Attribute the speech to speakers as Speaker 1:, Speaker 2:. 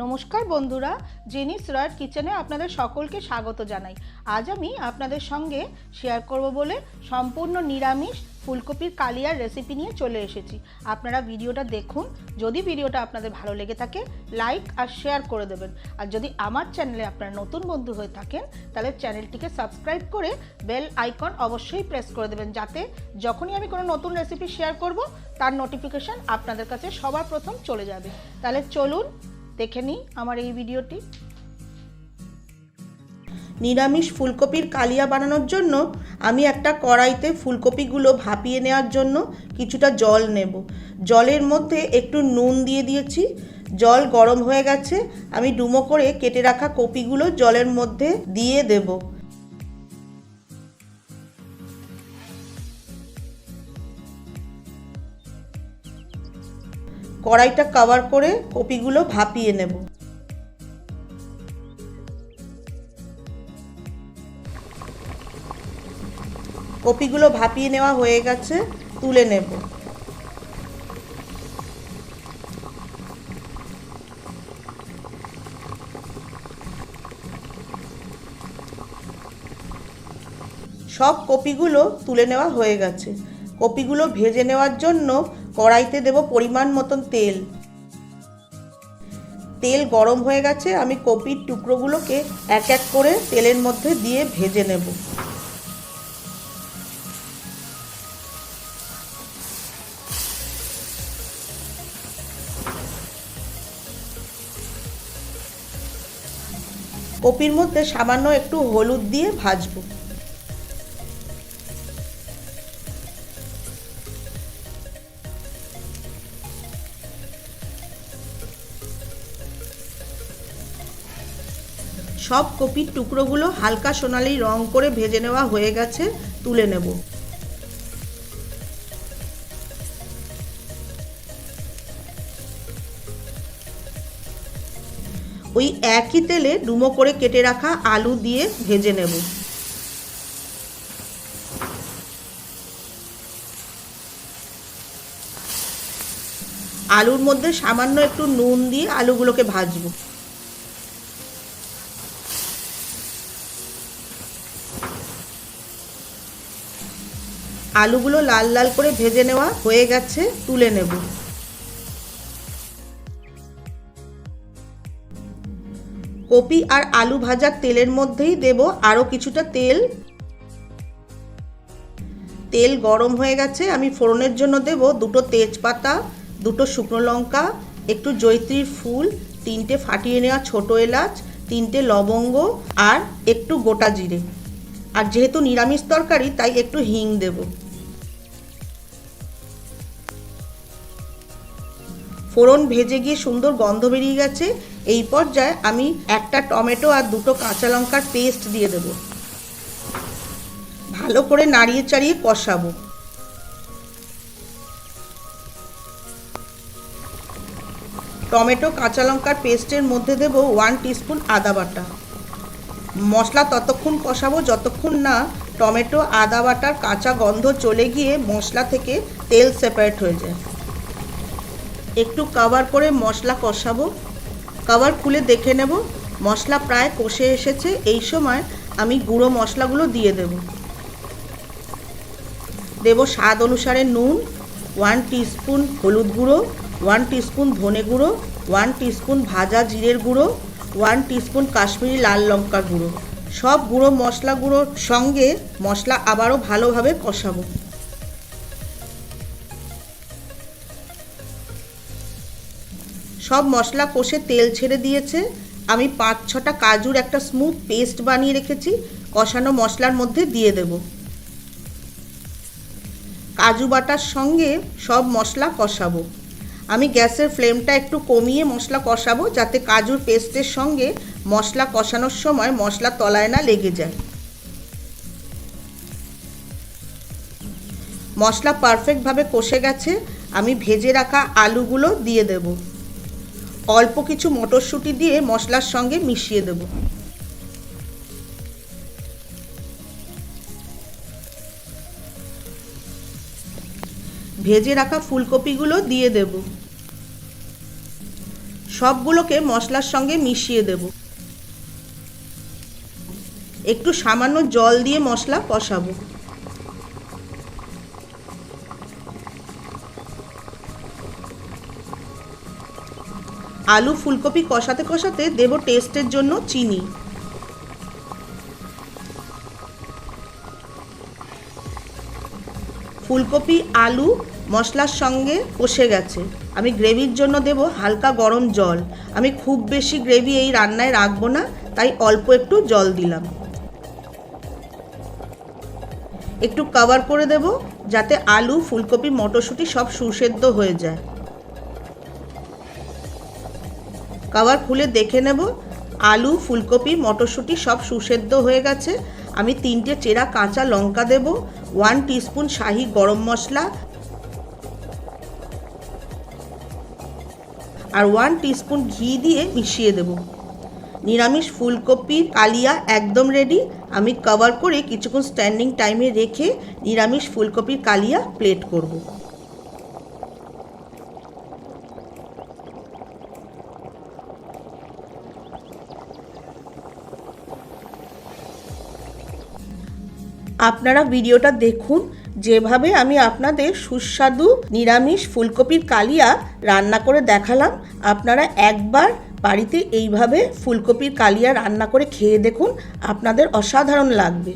Speaker 1: নমস্কার বন্ধুরা, জেনিস রয় কিচেনে আপনাদের সকলকে স্বাগত জানাই। আজ আমি আপনাদের সঙ্গে শেয়ার করব বলে সম্পূর্ণ নিরামিষ ফুলকপির কালিয়ার রেসিপি নিয়ে চলে এসেছি। আপনারা ভিডিওটা দেখুন। যদি ভিডিওটা আপনাদের ভালো লেগে থাকে লাইক আর শেয়ার করে দেবেন। আর যদি আমার চ্যানেলে আপনারা নতুন বন্ধু হয়ে থাকেন তাহলে চ্যানেলটিকে সাবস্ক্রাইব করে বেল আইকন অবশ্যই প্রেস করে দেবেন, যাতে যখনই আমি কোনো নতুন রেসিপি শেয়ার করব তার নোটিফিকেশান আপনাদের কাছে সবার প্রথম চলে যাবে। তাহলে চলুন দেখে নিই আমার এই ভিডিওটি।
Speaker 2: নিরামিষ ফুলকপির কালিয়া বানানোর জন্য আমি একটা কড়াইতে ফুলকপিগুলো ভাপিয়ে নেওয়ার জন্য কিছুটা জল নেব। জলের মধ্যে একটু নুন দিয়ে দিয়েছি। জল গরম হয়ে গেছে। আমি ডুমো করে কেটে রাখা কপিগুলো জলের মধ্যে দিয়ে দেব। কড়াইটা কভার করে কপিগুলো ভাপিয়ে নেব। কপিগুলো ভাপিয়ে নেওয়া হয়ে গেছে, তুলে নেব। সব কপিগুলো তুলে নেওয়া হয়ে গেছে। কপিগুলো ভেজে নেওয়ার জন্য কড়াইতে দেব পরিমাণ মতন তেল। তেল গরম হয়ে গেছে। আমি কপির টুকরোগুলোকে এক এক করে তেলের মধ্যে দিয়ে ভেজে নেব। কপির মধ্যে সামান্য একটু হলুদ দিয়ে ভাজবো। সব কপির টুকরোগুলো হালকা সোনালি রং করে ভেজে নেওয়া হয়ে গেছে, তুলে নেব। ওই একই তেলে ডুমো করে কেটে রাখা আলু দিয়ে ভেজে নেব। আলুর মধ্যে সামান্য একটু নুন দিয়ে আলুগুলোকে ভাজবো। আলুগুলো লাল লাল করে ভেজে নেওয়া হয়ে গেছে, তুলে নেব। কপি আর আলু ভাজার তেলের মধ্যেই দেব আরও কিছুটা তেল। তেল গরম হয়ে গেছে। আমি ফোড়নের জন্য দেব দুটো তেজপাতা, দুটো শুকনো লঙ্কা, একটু জয়িত্রীর ফুল, তিনটে ফাটিয়ে নেওয়া ছোটো এলাচ, তিনটে লবঙ্গ আর একটু গোটা জিরে। আর যেহেতু নিরামিষ তরকারি তাই একটু হিং দেব। ফোড়ন ভেজে গিয়ে সুন্দর গন্ধ বেরিয়ে গেছে। এই পর্যায়ে আমি একটা টমেটো আর দুটো কাঁচা লঙ্কার পেস্ট দিয়ে দেব। ভালো করে নাড়িয়ে চাড়িয়ে কষাবো। টমেটো কাঁচা লঙ্কার পেস্টের মধ্যে দেব 1 টিস্পুন আদা বাটা। মশলা ততক্ষণ কষাবো যতক্ষণ না টমেটো আদা বাটার কাঁচা গন্ধ চলে গিয়ে মশলা থেকে তেল সেপারেট হয়ে যায়। একটু কভার করে মশলা কষাবো। কভার খুলে দেখে নেব মশলা প্রায় কষে এসেছে। এই সময় আমি গুঁড়ো মশলাগুলো দিয়ে দেব স্বাদ অনুসারে নুন, 1 টিস্পুন হলুদ গুঁড়ো, 1 টিস্পুন ধনে গুঁড়ো, 1 টিস্পুন ভাজা জিরের গুঁড়ো, 1 টিস্পুন কাশ্মীরি লাল লঙ্কার গুঁড়ো। সব গুঁড়ো মশলাগুলোর সঙ্গে মশলা আবারও ভালোভাবে কষাবো। সব মশলা কষে তেল ছেড়ে দিয়েছে। আমি 5-6টা কাজুর একটা স্মুথ পেস্ট বানিয়ে রেখেছি, কষানো মশলার মধ্যে দিয়ে দেব। কাজু বাটার সঙ্গে সব মশলা কষাবো। আমি গ্যাসের ফ্লেমটা একটু কমিয়ে মশলা কষাবো, যাতে কাজুর পেস্টের সঙ্গে মশলা কষানোর সময় মশলা তলায় না লেগে যায়। মশলা পারফেক্টভাবে কষে গেছে। আমি ভেজে রাখা আলুগুলো দিয়ে দেব। অল্প কিছু মটরশুঁটি দিয়ে মশলার সঙ্গে মিশিয়ে দেব। ভেজে রাখা ফুলকপিগুলো দিয়ে দেব। সবগুলোকে মশলার সঙ্গে মিশিয়ে দেব। একটু সামান্য জল দিয়ে মশলা কষাবো। আলু ফুলকপি কষাতে কষাতে দেব টেস্টের জন্য চিনি। ফুলকপি আলু মশলার সঙ্গে কষে গেছে। আমি গ্রেভির জন্য দেব হালকা গরম জল। আমি খুব বেশি গ্রেভি এই রান্নায় রাখবো না, তাই অল্প একটু জল দিলাম। একটু কভার করে দেব যাতে আলু ফুলকপি মটরশুঁটি সব সুসেদ্ধ হয়ে যায়। কভার খুলে দেখে নেব আলু ফুলকপি মটরশুঁটি সব সুসেদ্ধ হয়ে গেছে। আমি 3টে চেরা কাঁচা লঙ্কা দেব, 1 টিস্পুন শাহি গরম মশলা আর 1 টিস্পুন ঘি দিয়ে মিশিয়ে দেব। নিরামিষ ফুলকপির কালিয়া একদম রেডি। আমি কভার করে কিছুক্ষণ স্ট্যান্ডিং টাইমে রেখে নিরামিষ ফুলকপির কালিয়া প্লেট করব। আপনারা ভিডিওটা দেখুন, যেভাবে আমি আপনাদের সুস্বাদু নিরামিষ ফুলকপির কালিয়া রান্না করে দেখালাম। আপনারা একবার বাড়িতে এইভাবে ফুলকপির কালিয়া রান্না করে খেয়ে দেখুন, আপনাদের অসাধারণ লাগবে।